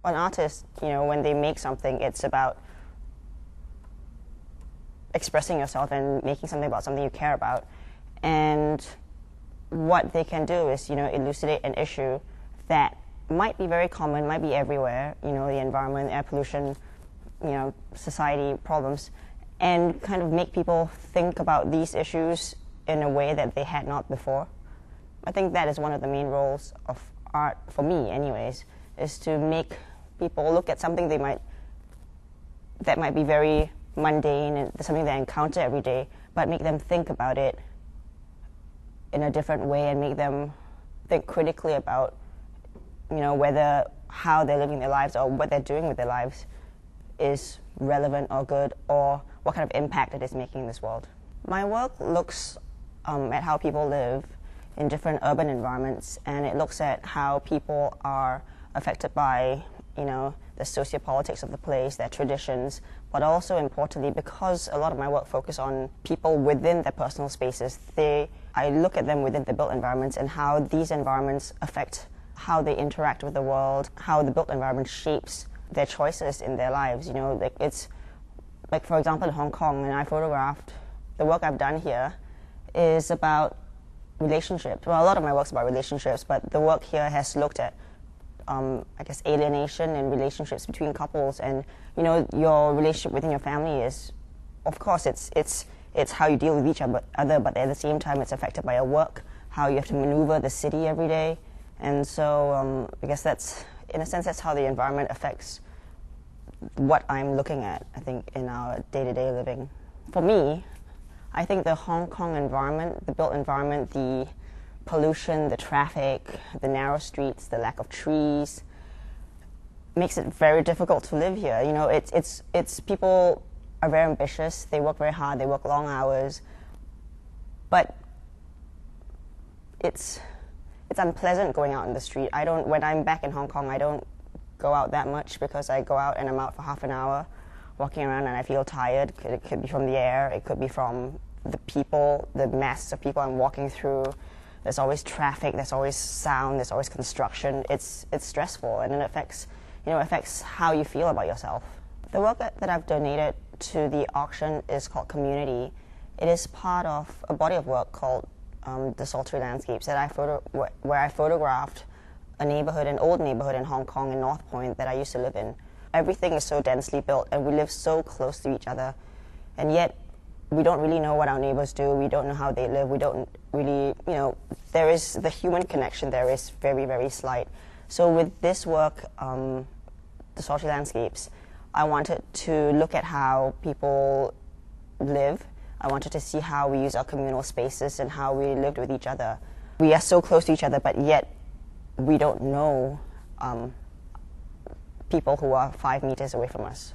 An artist, when they make something, it's about expressing yourself and making something about something you care about. And what they can do is, elucidate an issue that might be very common, might be everywhere, the environment, air pollution, society problems, and kind of make people think about these issues in a way that they had not before. I think that is one of the main roles of art, for me anyways, is to make people look at something that might be very mundane and something they encounter every day, but make them think about it in a different way and make them think critically about, whether how they're living their lives or what they're doing with their lives is relevant or good, or what kind of impact it is making in this world. My work looks at how people live in different urban environments, and it looks at how people are affected by, the sociopolitics of the place, their traditions, but also importantly, because a lot of my work focuses on people within their personal spaces, I look at them within the built environments and how these environments affect how they interact with the world, how the built environment shapes their choices in their lives. It's like, for example, in Hong Kong, when I photographed, the work I've done here is about relationships. Well, a lot of my work's about relationships, but the work here has looked at alienation and relationships between couples, and your relationship within your family is, of course, it's how you deal with each other, but at the same time, it's affected by your work, how you have to maneuver the city every day, and so I guess that's, in a sense, that's how the environment affects what I'm looking at, I think, in our day-to-day living. For me, I think the Hong Kong environment, the built environment, the pollution, the traffic, the narrow streets, the lack of trees, makes it very difficult to live here. It's people are very ambitious, they work very hard, they work long hours, but it's unpleasant going out in the street. When I'm back in Hong Kong, I don't go out that much, because I go out and I'm out for half an hour walking around and I feel tired. It could be from the air, it could be from the people, the masses of people I'm walking through. There's always traffic, there's always sound, there's always construction. It's stressful, and it affects how you feel about yourself. The work that I've donated to the auction is called Community. It is part of a body of work called The Sultry Landscapes where I photographed an old neighborhood in Hong Kong in North Point that I used to live in. Everything is so densely built, and we live so close to each other, and yet we don't really know what our neighbors do. We don't know how they live. We don't really, there is the human connection there is very, very slight. So with this work, The Sultry Landscapes, I wanted to look at how people live. I wanted to see how we use our communal spaces and how we lived with each other. We are so close to each other, but yet we don't know people who are 5 meters away from us.